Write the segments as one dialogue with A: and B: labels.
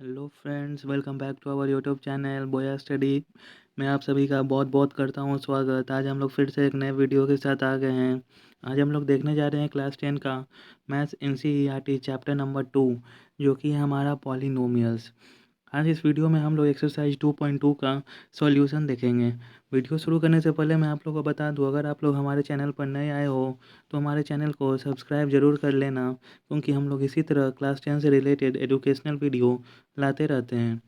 A: Hello friends, welcome back to our YouTube channel बोया study. मैं आप सभी का बहुत बहुत करता हूँ स्वागत। आज हम लोग फिर से एक नए वीडियो के साथ आ गए हैं। आज हम लोग देखने जा रहे हैं क्लास 10 का मैथ्स एनसीईआरटी चैप्टर नंबर 2, जो कि है हमारा पॉलिनोमियल्स। आज इस वीडियो में हम लोग एक्सरसाइज 2.2 का सॉल्यूशन देखेंगे। वीडियो शुरू करने से पहले मैं आप लोगों को बता दूं, अगर आप लोग हमारे चैनल पर नए आए हो तो हमारे चैनल को सब्सक्राइब ज़रूर कर लेना, क्योंकि हम लोग इसी तरह क्लास 10 से रिलेटेड एजुकेशनल वीडियो लाते रहते हैं।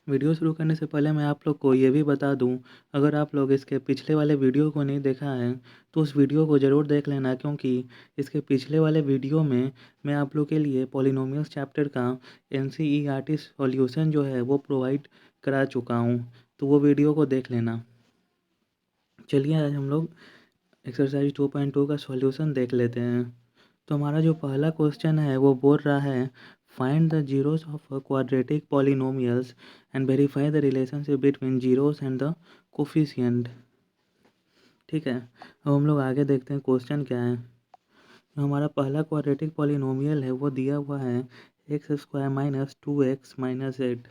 A: वीडियो शुरू करने से पहले मैं आप लोग को ये भी बता दूं, अगर आप लोग इसके पिछले वाले वीडियो को नहीं देखा है तो उस वीडियो को ज़रूर देख लेना, क्योंकि इसके पिछले वाले वीडियो में मैं आप लोग के लिए पॉलिनोमियल्स चैप्टर का एनसीईआरटी सॉल्यूशन जो है वो प्रोवाइड करा चुका हूँ, तो वो वीडियो को देख लेना। चलिए आज हम लोग एक्सरसाइज 2.2 का सॉल्यूशन देख लेते हैं। तो हमारा जो पहला क्वेश्चन है वो बोल रहा है, find the zeros of quadratic polynomials and verify the relationship between zeros and the coefficient. ठीक है, अब हम लोग आगे देखते हैं क्वेश्चन क्या है। तो हमारा पहला क्वाड्रेटिक पॉलिनोमियल है वो दिया हुआ है एक्स स्क्वायर माइनस 2x-8।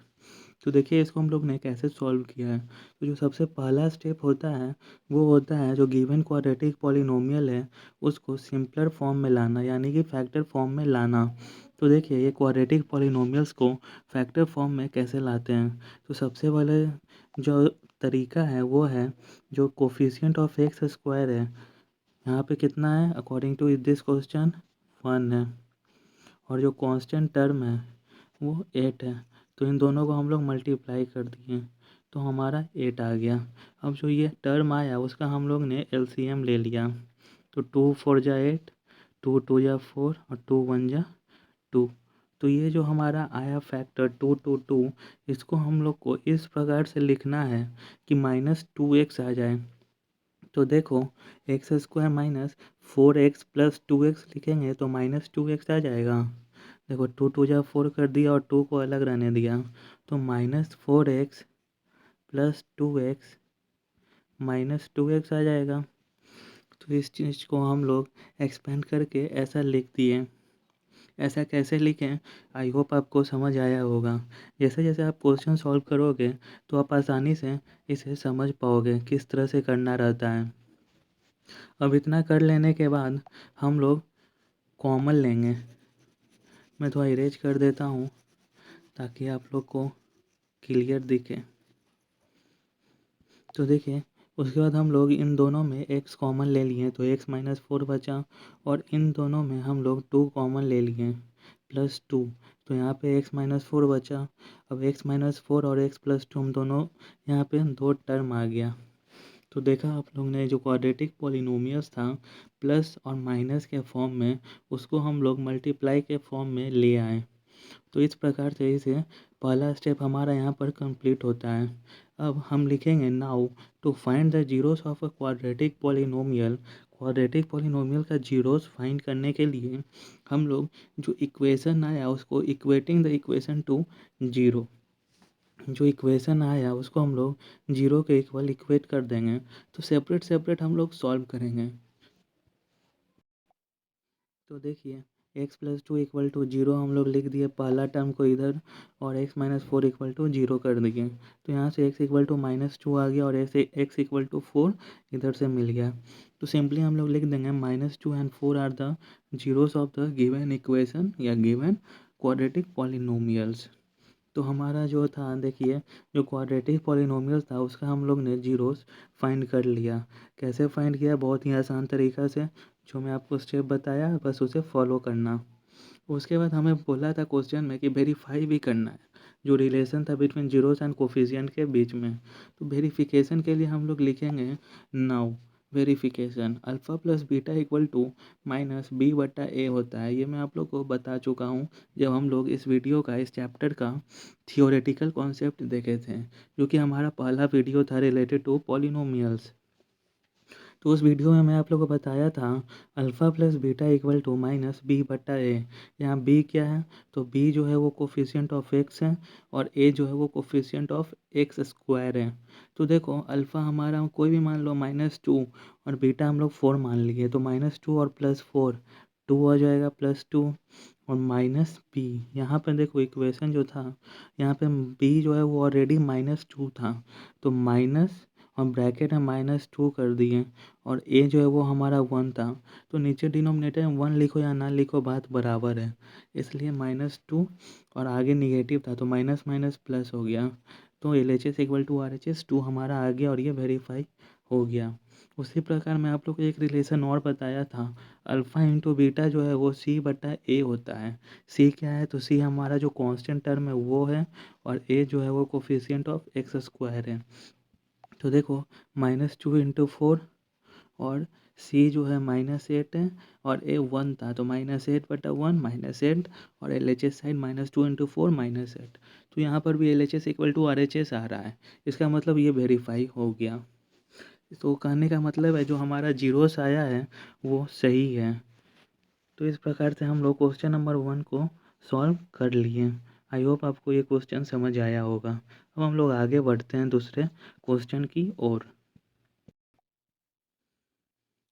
A: तो देखिए इसको हम लोग ने कैसे सॉल्व किया है। तो जो सबसे पहला स्टेप होता है वो होता है जो गिवन क्वाड्रेटिक पॉलिनोमियल है उसको सिंपलर फॉर्म में लाना, यानी कि फैक्टर फॉर्म में लाना। तो देखिए ये क्वाड्रेटिक पॉलिनोमियल्स को फैक्टर फॉर्म में कैसे लाते हैं। तो सबसे पहले जो तरीका है वो है, जो कोफिशिएंट ऑफ एक्स स्क्वायर है यहाँ पे कितना है अकॉर्डिंग टू दिस क्वेश्चन 1 है, और जो कांस्टेंट टर्म है वो 8 है। तो इन दोनों को हम लोग मल्टीप्लाई कर दिए तो हमारा 8 आ गया। अब जो ये टर्म आया उसका हम लोग ने एलसीएम ले लिया। तो 2 4 जा 8, 2 2 जा 4 और 2 1 जा 2। तो ये जो हमारा आया फैक्टर 2 2 2, इसको हम लोग को इस प्रकार से लिखना है कि -2x आ जाए। तो देखो x square minus 4x plus 2x लिखेंगे तो -2x आ जाएगा। देखो 2 2 जा 4 कर दिया और 2 को अलग रहने दिया, तो -4x प्लस 2x -2x आ जाएगा। तो इस चीज़ को हम लोग एक्सपेंड करके ऐसा लिख दिए। ऐसा कैसे लिखें, आई होप आपको समझ आया होगा। जैसे जैसे आप क्वेश्चन सॉल्व करोगे तो आप आसानी से इसे समझ पाओगे किस तरह से करना रहता है। अब इतना कर लेने के बाद हम लोग कॉमन लेंगे। मैं थोड़ा इरेज कर देता हूँ ताकि आप लोग को क्लियर दिखे। तो देखिए उसके बाद हम लोग इन दोनों में x कॉमन ले लिए तो x-4 बचा, और इन दोनों में हम लोग 2 कॉमन ले लिए +2, तो यहाँ पे x-4 बचा। अब x-4 और x+2 हम दोनों यहाँ पे 2 टर्म आ गया। तो देखा आप लोग ने जो क्वाड्रेटिक पॉलिनोमियल्स था प्लस और माइनस के फॉर्म में, उसको हम लोग मल्टीप्लाई के फॉर्म में ले आए। तो इस प्रकार से इसे पहला स्टेप हमारा यहाँ पर कंप्लीट होता है। अब हम लिखेंगे now to find the zeros of a quadratic polynomial. Quadratic polynomial का जीरोस फाइंड करने के लिए हम लोग जो इक्वेशन आया उसको equating the equation to zero, जो इक्वेशन आया उसको हम लोग जीरो के इक्वल इक्वेट कर देंगे। तो सेपरेट सेपरेट हम लोग सॉल्व करेंगे। तो देखिए x+2 इक्वल टू जीरो हम लोग लिख दिए पहला टर्म को इधर, और x-4 इक्वल टू जीरो कर दिए। तो यहाँ से x इक्वल टू -2 आ गया और ऐसे x इक्वल टू 4 इधर से मिल गया। तो सिंपली हम लोग लिख देंगे -2 and 4 are the zeros of the given equation या गिवन क्वाड्रेटिक पॉलिनोमियल्स। तो हमारा जो था देखिए जो क्वाड्रेटिक पॉलिनोमियल था उसका हम लोग ने जीरोस फाइंड कर लिया। कैसे फाइंड किया, बहुत ही आसान तरीका से, जो मैं आपको स्टेप बताया बस उसे फॉलो करना। उसके बाद हमें बोला था क्वेश्चन में कि वेरीफाई भी करना है जो रिलेशन था बिटवीन जीरोस एंड कोफिशिएंट के बीच में। तो वेरिफिकेशन के लिए हम लोग लिखेंगे now verification alpha plus beta equal to -b/a होता है। ये मैं आप लोग को बता चुका हूँ जब हम लोग इस वीडियो का इस चैप्टर का थियोरेटिकल कॉन्सेप्ट देखे थे, जो कि हमारा पहला वीडियो था रिलेटेड टू पॉलिनोमियल्स। तो उस वीडियो में मैं आप लोगों को बताया था alpha plus beta equal to -b/a। यहाँ b क्या है, तो b जो है वो कोफिशिएंट ऑफ x है और a जो है वो कोफिशिएंट ऑफ एक्स स्क्वायर है। तो देखो अल्फ़ा हमारा कोई भी मान लो -2 और बीटा हम लोग 4 मान लिए, तो -2 और +4 2 हो जाएगा +2, और माइनस बी। यहाँ पे देखो इक्वेशन जो था, यहाँ पे बी जो है वो ऑलरेडी -2 था, तो माइनस और ब्रैकेट में -2 कर दिए, और ए जो है वो हमारा 1 था, तो नीचे डिनोमिनेटर में 1 लिखो या ना लिखो बात बराबर है, इसलिए -2 और आगे निगेटिव था तो माइनस माइनस प्लस हो गया, तो LHS इक्वल टू RHS 2 हमारा आ गया और ये वेरीफाई हो गया। उसी प्रकार मैं आप लोग को एक रिलेशन और बताया था, अल्फ़ा इंटू बीटा जो है वो C/A होता है। C क्या है, तो C हमारा जो कांस्टेंट टर्म है वो है, और A जो है वो कोफिशिएंट ऑफ x² है। तो देखो -2 इंटू 4, और C जो है -8 है, और A 1 था, तो -8/1 -8, और LHS साइड -2 इंटू 4 -8। तो यहाँ पर भी LHS इक्वल टू RHS आ रहा है, इसका मतलब ये वेरीफाई हो गया। तो कहने का मतलब है जो हमारा जीरोस आया है वो सही है। तो इस प्रकार से हम लोग क्वेश्चन नंबर 1 को सॉल्व कर लिए। आई होप आपको ये क्वेश्चन समझ आया होगा। अब हम लोग आगे बढ़ते हैं दूसरे क्वेश्चन की ओर।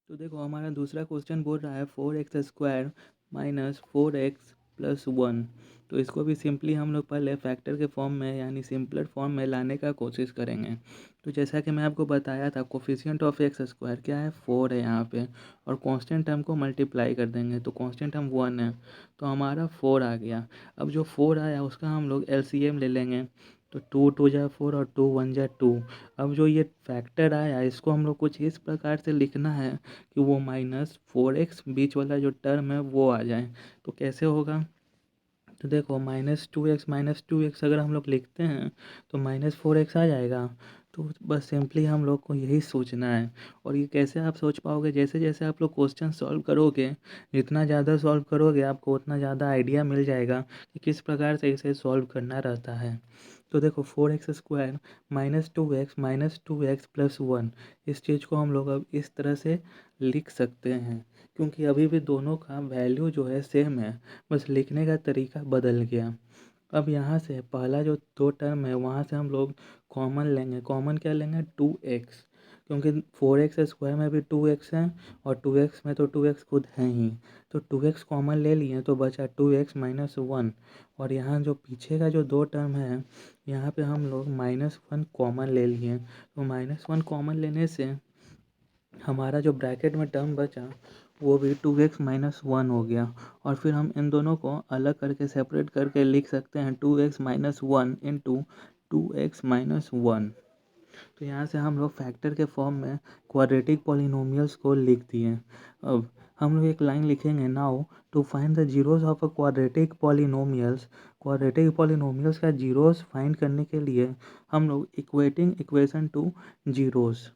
A: तो देखो हमारा दूसरा क्वेश्चन बोल रहा है 4x² माइनस 4x प्लस 1। तो इसको भी सिंपली हम लोग पहले फैक्टर के फॉर्म में यानी सिंपलर फॉर्म में लाने का कोशिश करेंगे। तो जैसा कि मैं आपको बताया था, कोफिशिएंट ऑफ x² क्या है, 4 है यहाँ पे, और कांस्टेंट टर्म को मल्टीप्लाई कर देंगे तो कांस्टेंट टर्म 1 है, तो हमारा 4 आ गया। अब जो 4 आया उसका हम लोग LCM ले लेंगे, तो 2 2 जा 4 और 2 1 जा 2। अब जो ये फैक्टर आया इसको हम लोग कुछ इस प्रकार से लिखना है कि वो -4x बीच वाला जो टर्म है वो आ जाए। तो कैसे होगा, तो देखो -2x अगर हम लोग लिखते हैं तो -4x आ जाएगा। तो बस सिंपली हम लोग को यही सोचना है। और ये कैसे आप सोच पाओगे, जैसे जैसे आप लोग क्वेश्चन सॉल्व करोगे, जितना ज़्यादा सॉल्व करोगे आपको उतना ज़्यादा आइडिया मिल जाएगा कि किस प्रकार से इसे सॉल्व करना रहता है। तो देखो 4x² -2x प्लस 1, इस चीज़ को हम लोग अब इस तरह से लिख सकते हैं, क्योंकि अभी भी दोनों का वैल्यू जो है सेम है, बस लिखने का तरीका बदल गया। अब यहाँ से पहला जो 2 टर्म है वहाँ से हम लोग कॉमन लेंगे। कॉमन क्या लेंगे, 2x, क्योंकि 4x² में भी 2x है, और 2x में तो 2x खुद है ही, तो 2x कॉमन ले लिए तो बचा 2x माइनस 1। और यहाँ जो पीछे का जो 2 टर्म है यहाँ पे हम लोग -1 कॉमन ले लिए, तो -1 कॉमन लेने से हमारा जो ब्रैकेट में टर्म बचा वो भी 2x माइनस 1 हो गया। और फिर हम इन दोनों को अलग करके सेपरेट करके लिख सकते हैं 2x minus 1 into 2x minus 1। तो यहाँ से हम लोग फैक्टर के फॉर्म में क्वाड्रेटिक पॉलिनोमियल्स को लिख दिए। अब हम लोग एक लाइन लिखेंगे, now to find the zeros of a quadratic polynomials. Quadratic polynomials का जीरोस फाइंड करने के लिए हम लोग इक्वेटिंग इक्वेशन टू जीरोस,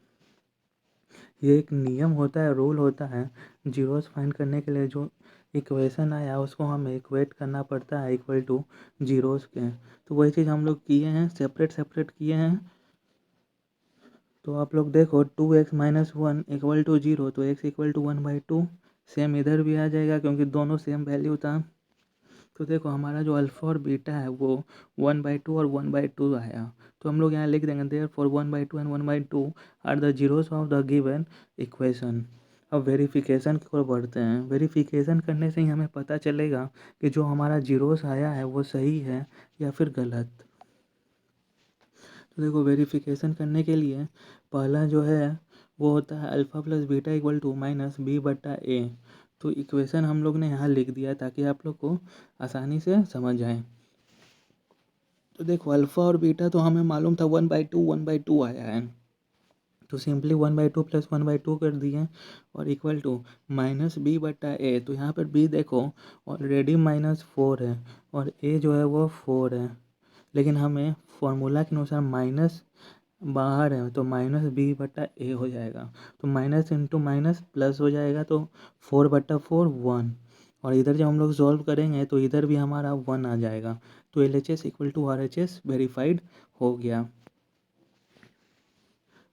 A: ये एक नियम होता है, रूल होता है। जीरोस फाइंड करने के लिए जो इक्वेशन आया उसको हमें इक्वेट करना पड़ता है इक्वल टू जीरोस के। तो वही चीज़ हम लोग किए हैं, सेपरेट सेपरेट किए हैं। तो आप लोग देखो 2x माइनस 1 इक्वल टू 0, तो x इक्वल टू 1/2, सेम इधर भी आ जाएगा क्योंकि दोनों सेम वैल्यू था। तो देखो हमारा जो अल्फ़ा और बीटा है वो 1/2 और 1/2 आया, तो हम लोग यहाँ लिख देंगे therefore 1/2 and 1/2 are the zeros of the given equation. अब वेरिफिकेशन की ओर बढ़ते हैं। वेरिफिकेशन करने से ही हमें पता चलेगा कि जो हमारा जीरोस आया है वो सही है या फिर गलत। तो देखो वेरिफिकेशन करने के लिए पहला जो है वो होता है alpha plus beta equal to -b/a। तो इक्वेशन हम लोग ने यहाँ लिख दिया ताकि आप लोग को आसानी से समझ आए। तो देखो अल्फ़ा और बीटा तो हमें मालूम था 1/2 आया है, तो सिंपली 1/2 प्लस 1/2 कर दिए, और इक्वल टू -b/a। तो यहाँ पर b देखो ऑलरेडी -4 है, और a जो है वो 4 है, लेकिन हमें फॉर्मूला के अनुसार माइनस बाहर है तो -b/a हो जाएगा। तो माइनस इंटू माइनस प्लस हो जाएगा, तो 4/4 1। और इधर जब हम लोग सॉल्व करेंगे तो इधर भी हमारा 1 आ जाएगा। तो LHS equal to RHS verified हो गया।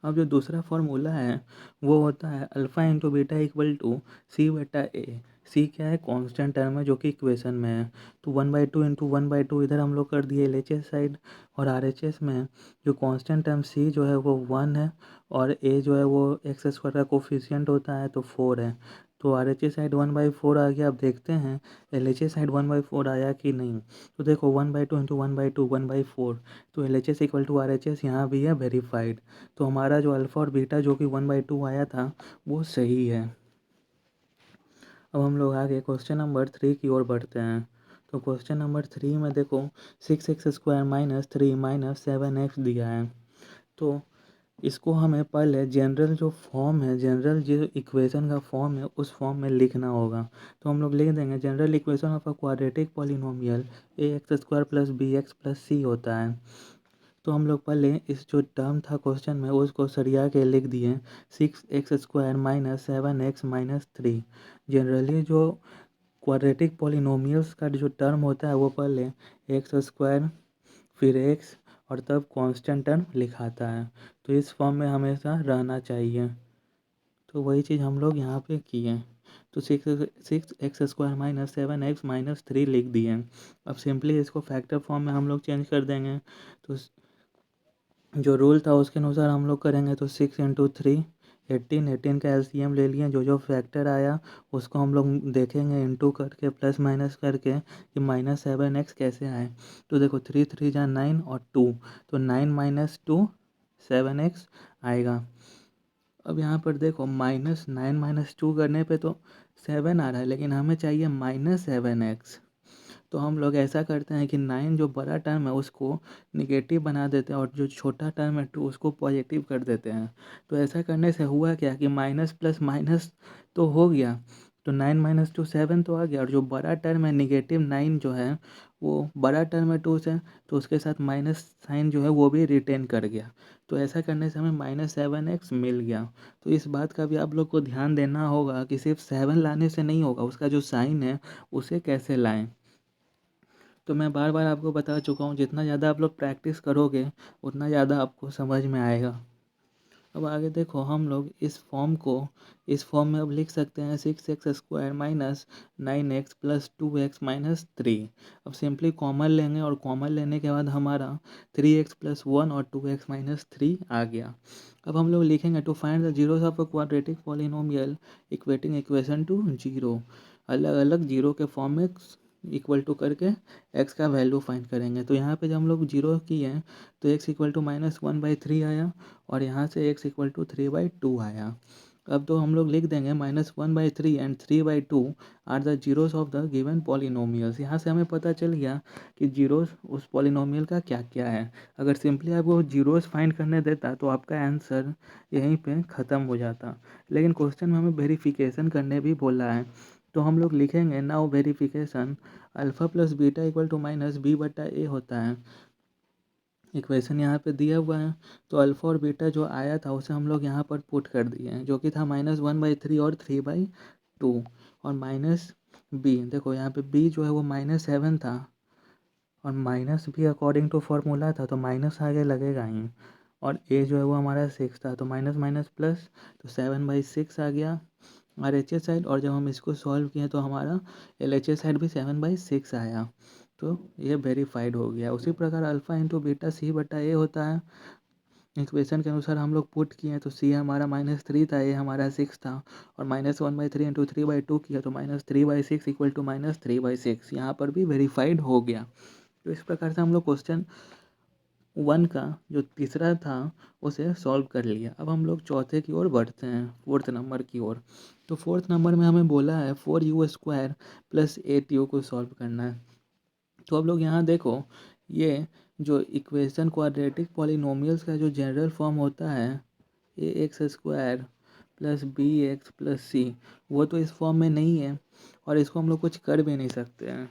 A: अब जो दूसरा फॉर्मूला है वो होता है alpha into beta equal to C/A। C क्या है, कांस्टेंट टर्म है जो कि इक्वेशन में है। तो 1/2 इंटू 1/2 इधर हम लोग कर दिए LHS साइड, और RHS में जो कांस्टेंट टर्म C जो है वो 1 है, और A जो है वो x² का कोफिशिएंट होता है तो 4 है। तो RHS साइड 1/4 आ गया। अब देखते हैं LHS साइड 1/4 आया कि नहीं। तो देखो 1/2 इंटू 1/2 1/4, तो LHS इक्वल टू RHS यहाँ भी है वेरीफाइड। तो हमारा जो अल्फ़ा और बीटा जो कि 1/2 आया था वो सही है। अब हम लोग आगे क्वेश्चन नंबर 3 की ओर बढ़ते हैं। तो क्वेश्चन नंबर 3 में देखो 6x² माइनस 3 माइनस 7x दिया है। तो इसको हमें पहले जनरल जो फॉर्म है, जनरल जो इक्वेशन का फॉर्म है उस फॉर्म में लिखना होगा। तो हम लोग लिख देंगे general equation of a quadratic polynomial ax² plus bx plus c होता है। तो हम लोग पहले इस जो टर्म था क्वेश्चन में उसको सरिया के लिख दिए 6x² minus 7x minus 3। Generally जो क्वाड्रेटिक पॉलिनोमियल्स का जो टर्म होता है वो पहले x² फिर x और तब कांस्टेंट टर्म लिखाता है। तो इस फॉर्म में हमेशा रहना चाहिए। तो वही चीज़ हम लोग यहाँ पे किए। तो 6x² माइनस 7x माइनस 3 लिख दिए। अब सिंपली इसको फैक्टर फॉर्म में हम लोग चेंज कर देंगे। तो जो रूल था उसके अनुसार हम लोग करेंगे। तो 6 इंटू 3 18 का एलसीएम ले लिए। जो जो फैक्टर आया उसको हम लोग देखेंगे इंटू करके प्लस माइनस करके कि -7x कैसे आए। तो देखो 3 3 जा 9 और 2, तो 9 माइनस 2 7x आएगा। अब यहाँ पर देखो -9 माइनस 2 करने पे तो 7 आ रहा है, लेकिन हमें चाहिए -7x। तो हम लोग ऐसा करते हैं कि 9 जो बड़ा टर्म है उसको निगेटिव बना देते हैं और जो छोटा टर्म है 2 उसको पॉजिटिव कर देते हैं। तो ऐसा करने से हुआ क्या कि माइनस प्लस माइनस तो हो गया, तो 9 माइनस 2 7 तो आ गया। और जो बड़ा टर्म है -9 जो है वो बड़ा टर्म है 2 से, तो उसके साथ माइनस साइन जो है वो भी रिटेन कर गया। तो ऐसा करने से हमें -7x मिल गया। तो इस बात का भी आप लोग को ध्यान देना होगा कि सिर्फ 7 लाने से नहीं होगा, उसका जो साइन है उसे कैसे लाएं। तो मैं बार बार आपको बता चुका हूँ, जितना ज़्यादा आप लोग प्रैक्टिस करोगे उतना ज़्यादा आपको समझ में आएगा। अब आगे देखो हम लोग इस फॉर्म में अब लिख सकते हैं 6x² minus 9x plus 2x minus 3। अब सिंपली कॉमन लेंगे और कॉमन लेने के बाद हमारा 3x प्लस 1 और 2x माइनस 3 आ गया। अब हम लोग लिखेंगे to find the zeros of a quadratic polynomial equating equation to zero. अलग अलग जीरो के फॉर्म में इक्वल टू करके x का वैल्यू फाइंड करेंगे। तो यहाँ पे जब हम लोग जीरो किए हैं तो x इक्वल टू -1/3 आया और यहाँ से x इक्वल टू 3/2 आया। अब तो हम लोग लिख देंगे -1/3 and 3/2 are the zeros of the given polynomials. यहाँ से हमें पता चल गया कि जीरोस उस पॉलिनोमियल का क्या क्या है। अगर सिंपली आपको जीरोस फाइंड करने देता तो आपका आंसर यहीं पे ख़त्म हो जाता, लेकिन क्वेश्चन में हमें वेरिफिकेशन करने भी बोला है। तो हम लोग लिखेंगे now verification alpha plus beta equal to minus b/a होता है। इक्वेशन यहाँ पे दिया हुआ है। तो अल्फ़ा और बीटा जो आया था उसे हम लोग यहाँ पर पुट कर दिए हैं, जो कि था -1/3 और 3/2 और माइनस b। देखो यहाँ पे b जो है वो -7 था और माइनस भी अकॉर्डिंग टू फार्मूला था तो माइनस आगे लगेगा ही। और a जो है वो हमारा 6 था, तो माइनस माइनस प्लस, तो 7/6 आ गया RHS साइड। और जब हम इसको सॉल्व किए तो हमारा LHS साइड भी 7/6 आया। तो ये वेरीफाइड हो गया। उसी प्रकार अल्फ़ा इंटू बीटा c/a होता है। इक्वेशन के अनुसार हम लोग पुट किए तो c हमारा -3 था, a हमारा 6 था और -1/3 इंटू 3/2 किया तो -3/6 इक्वल टू -3/6। यहाँ पर भी वेरीफाइड हो गया। तो इस प्रकार से हम लोग क्वेश्चन 1 का जो तीसरा था उसे सॉल्व कर लिया। अब हम लोग चौथे की ओर बढ़ते हैं, 4th नंबर की ओर। तो 4th नंबर में हमें बोला है 4u² प्लस 8u को सॉल्व करना है। तो अब लोग यहाँ देखो, ये जो इक्वेशन क्वाड्रेटिक पॉलिनोमियल्स का जो जनरल फॉर्म होता है ax² plus bx plus c, वो तो इस फॉर्म में नहीं है और इसको हम लोग कुछ कर भी नहीं सकते हैं।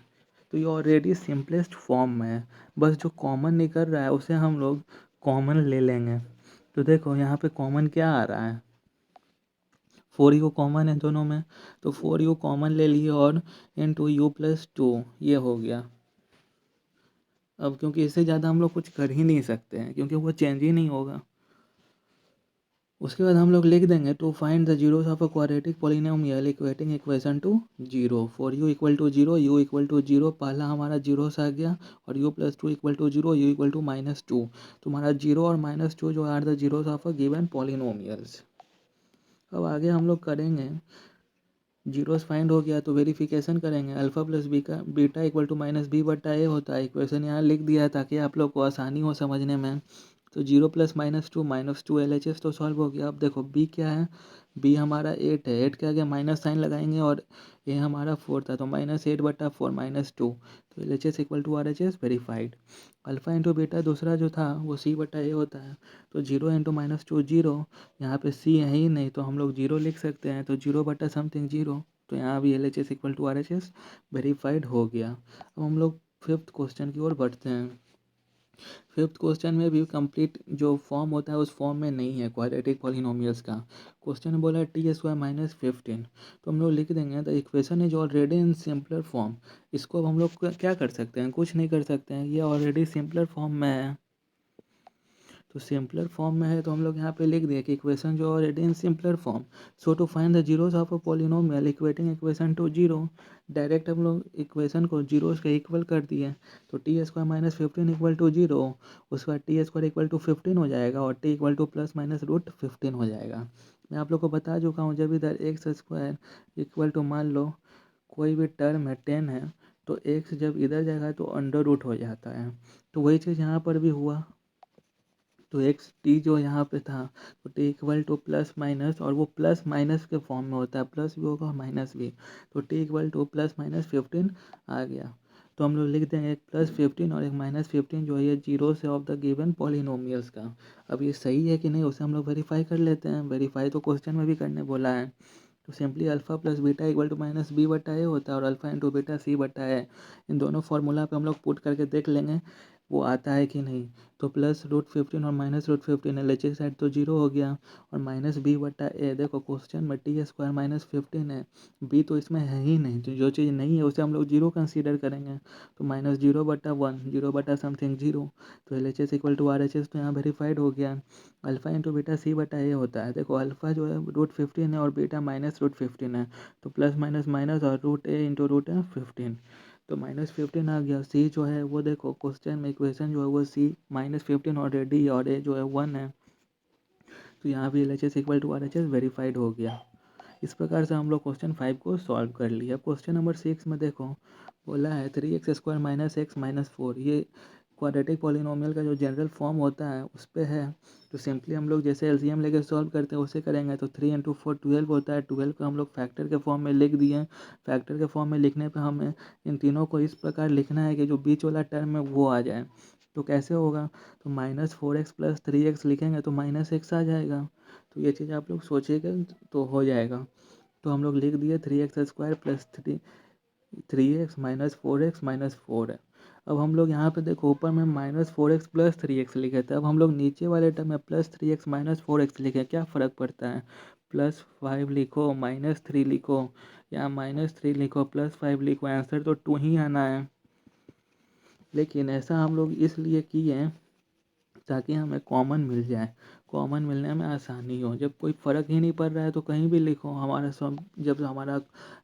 A: तो ये ऑलरेडी सिंपलेस्ट फॉर्म में है, बस जो कॉमन निकल रहा है उसे हम लोग कॉमन ले लेंगे। तो देखो यहाँ पे कॉमन क्या आ रहा है, 4u कॉमन है दोनों में, तो 4u कॉमन ले लिए और इंटू u प्लस 2 ये हो गया। अब क्योंकि इससे ज़्यादा हम लोग कुछ कर ही नहीं सकते हैं क्योंकि वो चेंज ही नहीं होगा। उसके बाद हम लोग लिख देंगे to find the zeros of a quadratic polynomial equating equation to zero. For u equal to zero, u equal to zero, पहला हमारा जीरोस आ गया और u plus 2 equal to zero, u equal to -2। तो हमारा जीरो और -2 जो are the zeros of a given polynomials. अब आगे हम लोग करेंगे जीरोस फाइंड हो गया तो वेरिफिकेशन करेंगे। अल्फ़ा प्लस बी का beta equal to minus B बटा ए होता है। इक्वेशन यहाँ लिख दिया है ताकि आप लोग को आसानी हो समझने में। तो zero plus minus two L H S तो सॉल्व हो गया। अब देखो बी क्या है, बी हमारा 8 है, 8 के आगे माइनस साइन लगाएंगे और ए हमारा 4 था तो -8/4 -2, तो L H S equal to R H S verified. Alpha into beta दूसरा जो था वो सी बटा ए होता है, तो जीरो इंटू -2 जीरो, यहाँ पे सी है ही नहीं तो हम लोग जीरो लिख सकते हैं, तो जीरो बटा समथिंग जीरो, तो यहाँ भी L H S equal to R H S verified हो गया। अब हम लोग फिफ्थ क्वेश्चन की ओर बढ़ते हैं। फिफ्थ क्वेश्चन में भी कंप्लीट जो फॉर्म होता है उस फॉर्म में नहीं है क्वाड्रेटिक पॉलिनोमियल्स का। क्वेश्चन में बोला है टी स्क्वायर माइनस 15, तो हम लोग लिख देंगे the equation is already in simpler form. इसको अब हम लोग क्या कर सकते हैं, कुछ नहीं कर सकते हैं, ये ऑलरेडी सिंपलर फॉर्म में है। तो सिंपलर फॉर्म में है तो हम लोग यहाँ पे लिख दिए कि इक्वेशन जो already in simpler form, so to find the zeros of a polynomial equating equation to zero, direct हम लोग इक्वेशन को जीरोस के इक्वल कर दिए। तो T square minus 15 equal to zero, उसके बाद टी स्क्वायर इक्वल टू 15 हो जाएगा और T equal to plus minus root 15 हो जाएगा। मैं आप लोग को बता चुका हूँ जब इधर एक्स स्क्वायर इक्वल टू मान लो कोई भी टर्म है 10 है, तो एक्स जब इधर जाएगा तो अंडर रूट हो जाता है, तो वही चीज़ यहाँ पर भी हुआ। तो एक्स टी जो यहाँ पे था तो T equal to plus minus, और वो प्लस माइनस के फॉर्म में होता है, प्लस भी होगा और माइनस भी, तो T equal to plus minus 15 आ गया। तो हम लोग लिख देंगे एक +15 और एक -15 जो है ये जीरो से ऑफ द गिवन पॉलिनोमियल्स का। अब ये सही है कि नहीं उसे हम लोग वेरीफाई कर लेते हैं। वेरीफाई तो क्वेश्चन में भी करने बोला है। तो simply alpha plus beta equal to minus B बटा ए होता है और अल्फ़ा इंटू बीटा सी बटा ए। इन दोनों फार्मूला पे हम लोग पुट करके देख लेंगे वो आता है कि नहीं। तो +√15 और -√15 एल एच साइड तो जीरो हो गया, और माइनस बी बटा ए, देखो क्वेश्चन में टी स्क्वायर -15 है, बी तो इसमें है ही नहीं, तो जो चीज़ नहीं है उसे हम लोग जीरो कंसीडर करेंगे। तो -0/1, जीरो बटा समथिंग जीरो, तो L H S equal to R H S तो यहाँ वेरीफाइड हो गया। अल्फ़ा इंटू बीटा सी बटा ए होता है, देखो अल्फ़ा जो है √15 है और बीटा -√15 है, तो प्लस माइनस माइनस और √a इंटू √15, तो -15 आ गया। सी जो है वो देखो क्वेश्चन में इक्वेशन जो है वो सी -15 ऑलरेडी और ए जो है 1 है, तो यहाँ भी L H S equal to R H S verified हो गया। इस प्रकार से हम लोग क्वेश्चन 5 को सॉल्व कर लिया। क्वेश्चन नंबर 6 में देखो बोला है 3x² माइनस एक्स माइनस 4, ये क्वाड्रेटिक पॉलिनोमियल का जो जनरल फॉर्म होता है उस पर है। तो सिंपली हम लोग जैसे एलसीएम लेके सॉल्व करते हैं उसे करेंगे। तो 3 इंटू 4 12 होता है, 12 को हम लोग फैक्टर के फॉर्म में लिख दिए। फैक्टर के फॉर्म में लिखने पे हमें इन तीनों को इस प्रकार लिखना है कि जो बीच वाला टर्म है वो आ जाए। तो कैसे होगा, तो -4x प्लस 3x लिखेंगे तो -x आ जाएगा। तो ये चीज़ आप लोग सोचिएगा तो हो जाएगा। तो हम लोग लिख दिए 3x² plus 3x minus 4x minus 4 है। अब हम लोग यहाँ पे देखो ऊपर में -4x प्लस 3x लिखे थे, अब हम लोग नीचे वाले टर्म में +3x माइनस 4x लिखे, क्या फ़र्क पड़ता है, +5 लिखो -3 लिखो या -3 लिखो +5 लिखो, आंसर तो 2 ही आना है। लेकिन ऐसा हम लोग इसलिए किए ताकि हमें कॉमन मिल जाए, कॉमन मिलने में आसानी हो। जब कोई फ़र्क ही नहीं पड़ रहा है तो कहीं भी लिखो, हमारा जब हमारा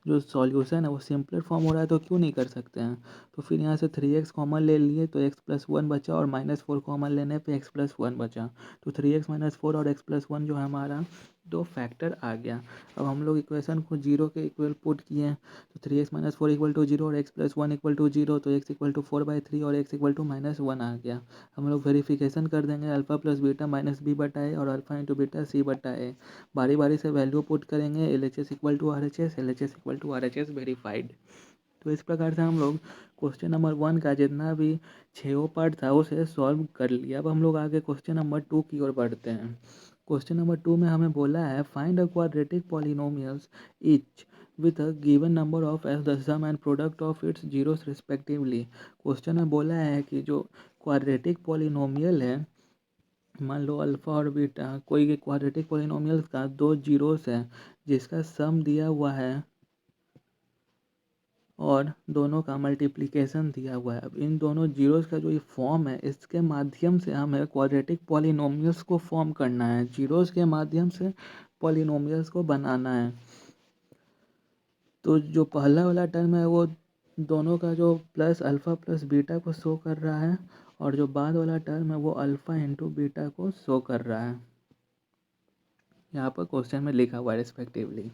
A: जो सॉल्यूशन है वो सिंपलर फॉर्म हो रहा है तो क्यों नहीं कर सकते हैं। तो फिर यहाँ से 3x कॉमन ले लिए तो x+1 बचा, और -4 कॉमन लेने पे x+1 बचा, तो 3x माइनस 4 और x+1 जो है हमारा दो फैक्टर आ गया। अब हम लोग इक्वेशन को जीरो के इक्वल पुट किए, तो 3x minus 4 equal to zero और x+1 इक्वल टू जीरो, तो x इक्वल टू 4/3 और x इक्वल टू -1 आ गया। हम लोग वेरिफिकेशन कर देंगे alpha plus beta minus B बटा ए और अल्फ़ा इंटू बीटा सी बटा ए, बारी बारी से वैल्यू पुट करेंगे, L H S equal to R H S, L H S equal to R H S verified. तो इस प्रकार से हम लोग क्वेश्चन नंबर 1 का जितना भी 6 पार्ट था उसे सॉल्व कर लिया। अब हम लोग आगे क्वेश्चन नंबर 2 की ओर बढ़ते हैं। क्वेश्चन नंबर 2 में हमें बोला है find a quadratic polynomials each with a given number of as the sum and product of its zeros respectively। Question में बोला है कि जो क्वाड्रेटिक पॉलिनोमियल है, मान लो अल्फ़ा और बीटा, कोई क्वाड्रेटिक पॉलिनोमियल का दो जीरोस है जिसका सम दिया हुआ है और दोनों का मल्टीप्लिकेशन दिया हुआ है। अब इन दोनों जीरोस का जो ये फॉर्म है इसके माध्यम से हमें क्वाड्रेटिक पॉलिनोमियल्स को फॉर्म करना है, जीरोस के माध्यम से पॉलिनोमियल्स को बनाना है। तो जो पहला वाला टर्म है वो दोनों का जो प्लस अल्फ़ा प्लस बीटा को शो कर रहा है, और जो बाद वाला टर्म है वो अल्फ़ा इंटू बीटा को शो कर रहा है, यहाँ पर क्वेश्चन में लिखा हुआ है रिस्पेक्टिवली।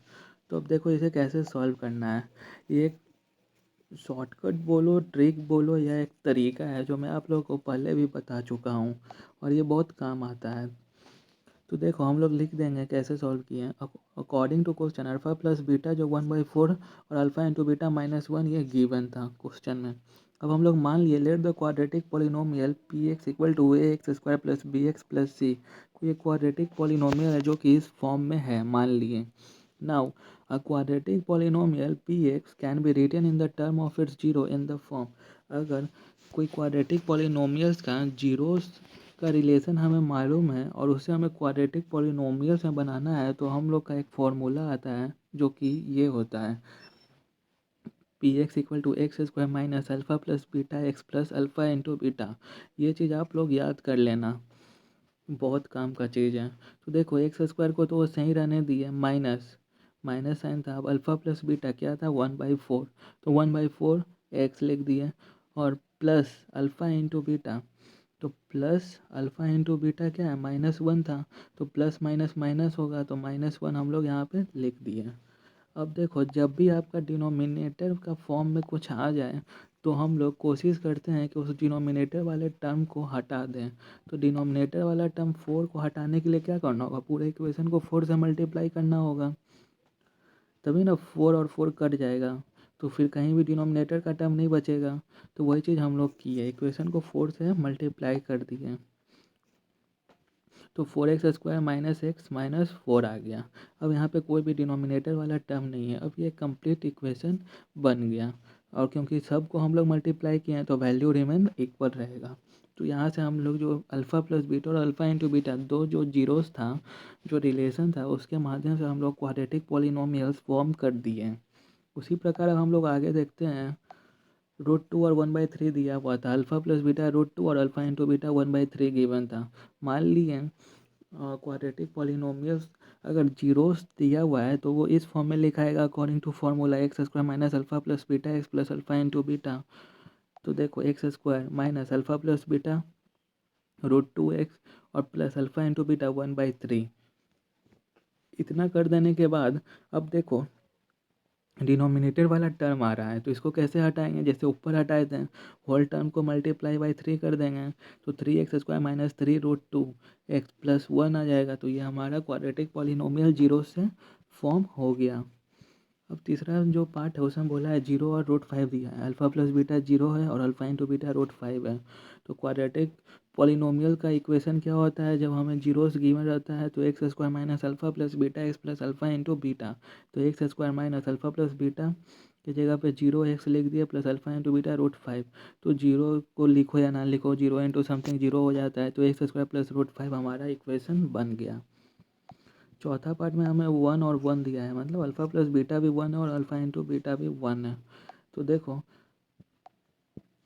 A: तो अब देखो इसे कैसे सॉल्व करना है। ये एक शॉर्टकट बोलो, ट्रिक बोलो, या एक तरीका है जो मैं आप लोगों को पहले भी बता चुका हूँ और ये बहुत काम आता है। तो देखो हम लोग लिख देंगे कैसे सॉल्व किए हैं। According to question alpha plus beta जो 1/4 और अल्फ़ा इंटू बीटा -1 ये गिवन था क्वेश्चन में। अब हम लोग मान लिए let the quadratic polynomial p x equal to a x square plus b x plus c. कोई क्वाड्रेटिक पॉलिनोमियल है जो कि इस फॉर्म में है, मान लिए। Now a quadratic polynomial px can be written in the term of its zero in the form। अगर कोई क्वाड्रेटिक पॉलिनोमियल्स का जीरोस का रिलेशन हमें मालूम है और उसे हमें क्वाड्रेटिक पॉलिनोमियल्स में बनाना है तो हम लोग का एक फॉर्मूला आता है जो कि ये होता है P x equal to X square minus alpha plus beta x plus alpha into beta. ये चीज़ आप लोग याद कर लेना, बहुत काम का चीज़ है। तो देखो एक्स स्क्वायर को तो वो सही रहने दिए, माइनस माइनस साइन था। अब अल्फ़ा प्लस बीटा क्या था 1/4, तो 1/4 एक्स लिख दिए और प्लस अल्फ़ा इंटू बीटा, तो प्लस अल्फ़ा इंटू बीटा क्या है -1 था, तो प्लस माइनस माइनस होगा तो -1 हम लोग यहाँ पे लिख दिए। अब देखो जब भी आपका डिनोमिनेटर का फॉर्म में कुछ आ जाए तो हम लोग कोशिश करते हैं कि उस डिनोमिनेटर वाले टर्म को हटा दें। तो डिनोमिनेटर वाला टर्म 4 को हटाने के लिए क्या करना होगा, पूरे इक्वेशन को 4 से मल्टीप्लाई करना होगा, तभी ना 4 और 4 कट जाएगा, तो फिर कहीं भी डिनोमिनेटर का टर्म नहीं बचेगा। तो वही चीज़ हम लोग की है, इक्वेशन को 4 से मल्टीप्लाई कर दिए, तो 4x square minus x minus 4 आ गया। अब यहाँ पे कोई भी डिनोमिनेटर वाला टर्म नहीं है, अब ये कंप्लीट इक्वेशन बन गया। और क्योंकि सबको हम लोग मल्टीप्लाई किए हैं तो वैल्यू रिमेन इक्वल रहेगा। तो यहाँ से हम लोग जो अल्फ़ा प्लस बीटा और अल्फ़ा इंटू बीटा दो जो जीरोस था, जो रिलेशन था, उसके माध्यम से हम लोग क्वाड्रेटिक पॉलिनोमियल्स फॉर्म कर दिए। उसी प्रकार अब हम लोग आगे देखते हैं। √2 और 1/3 दिया हुआ था, अल्फ़ा प्लस बीटा √2 और अल्फ़ा इंटू बीटा 1/3 गिवन था। मान लिए क्वाड्रेटिक पॉलिनोमियल्स अगर जीरोस दिया हुआ है तो वो इस फॉर्म में लिखाएगा according to formula x square minus alpha plus beta x plus alpha into beta. तो देखो x square minus alpha plus beta √2x और प्लस अल्फ़ा इंटू बीटा 1/3। इतना कर देने के बाद अब देखो डिनोमिनेटर वाला टर्म आ रहा है, तो इसको कैसे हटाएंगे, जैसे ऊपर हटाए थे होल टर्म को मल्टीप्लाई बाई 3 कर देंगे, तो 3x square minus 3√2x plus 1 आ जाएगा। तो ये हमारा क्वाड्रेटिक पॉलिनोमियल जीरो से फॉर्म हो गया। अब तीसरा जो पार्ट है उसमें बोला है 0 और √5 दिया है, अल्फ़ा प्लस बीटा 0 है और अल्फ़ा इंटू बीटा √5 है। तो क्वाड्रेटिक पॉलिनोमियल का इक्वेशन क्या होता है, जब हमें जीरोस गिवन रहता है तो x square minus alpha plus beta x plus alpha into beta. तो x square minus alpha plus beta की जगह पे 0x लिख दिया प्लस अल्फ़ा इंटू बीटा √5। तो जीरो को लिखो या ना लिखो, 0 इंटू समथिंग 0 हो जाता है, तो एक्स स्क्वायर प्लस √5 हमारा इक्वेशन बन गया। चौथा पार्ट में हमें 1 और 1 दिया है, मतलब अल्फ़ा प्लस बीटा भी 1 है और अल्फ़ा इंटू बीटा भी 1 है। तो देखो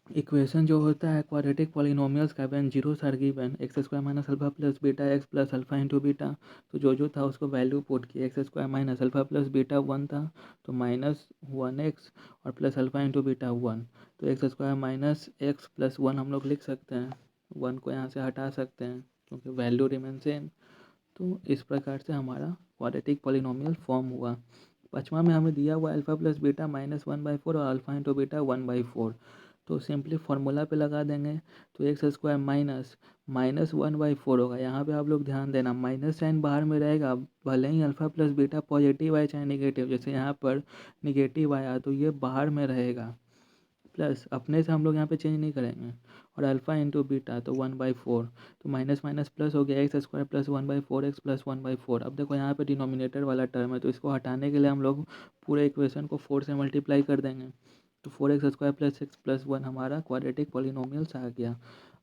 A: इक्वेशन जो होता है क्वाड्रेटिक पॉलिनोमियल्स का, when zeros are given X square minus alpha plus beta x plus alpha into beta, तो जो था उसको वैल्यू पुट किया। X square minus alpha plus beta 1 था, तो -1x और प्लस अल्फ़ा इंटू बीटा 1, तो x square minus x plus 1 हम लोग लिख सकते हैं। 1 को यहाँ से हटा सकते हैं क्योंकि वैल्यू रिमेन सेम। तो इस प्रकार से हमारा क्वाड्रेटिक पॉलिनोमियल फॉर्म हुआ। पाँचवा में हमें दिया हुआ अल्फ़ा प्लस बीटा -1/4 और अल्फ़ा इंटू बीटा 1/4। तो सिंपली फार्मूला पे लगा देंगे, तो एक्स स्क्वायर माइनस 1/4 होगा। यहाँ पे आप लोग ध्यान देना, माइनस साइन बाहर में रहेगा, भले ही अल्फ़ा प्लस बीटा पॉजिटिव आए चाहे निगेटिव, जैसे यहाँ पर निगेटिव आया तो ये बाहर में रहेगा, प्लस अपने से हम लोग यहाँ पे चेंज नहीं करेंगे, और अल्फ़ा इंटू बीटा तो 1/4, तो माइनस माइनस प्लस हो गया, एक्स स्क्वायर प्लस 1/4 प्लस 1/4। अब देखो यहाँ पे डिनोमिनेटर वाला टर्म है, तो इसको हटाने के लिए हम लोग पूरे इक्वेशन को 4 से मल्टीप्लाई कर देंगे, तो 4x square plus x plus 1 हमारा क्वाड्रेटिक पॉलिनोमियल्स आ गया।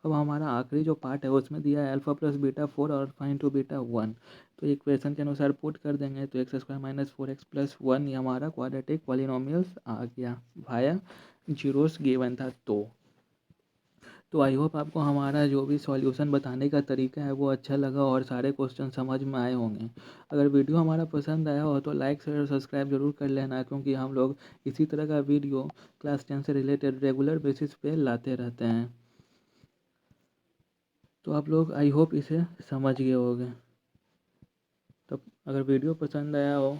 A: अब हमारा आखिरी जो पार्ट है उसमें दिया है अल्फ़ा प्लस बीटा 4 और अल्फ़ा इंटू बीटा 1, तो इक्वेशन के अनुसार पुट कर देंगे, तो x square minus 4x plus 1 ये हमारा क्वाड्रेटिक पॉलिनोमियल्स आ गया भाया जीरोस गिवन था। तो आई होप आपको हमारा जो भी सॉल्यूशन बताने का तरीका है वो अच्छा लगा और सारे क्वेश्चन समझ में आए होंगे। अगर वीडियो हमारा पसंद आया हो तो लाइक शेयर और सब्सक्राइब जरूर कर लेना, क्योंकि हम लोग इसी तरह का वीडियो क्लास 10 से रिलेटेड रेगुलर बेसिस पे लाते रहते हैं। तो आप लोग आई होप इसे समझ गए होंगे। तो अगर वीडियो पसंद आया हो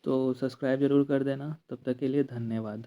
A: तो सब्सक्राइब ज़रूर कर देना। तब तक के लिए धन्यवाद।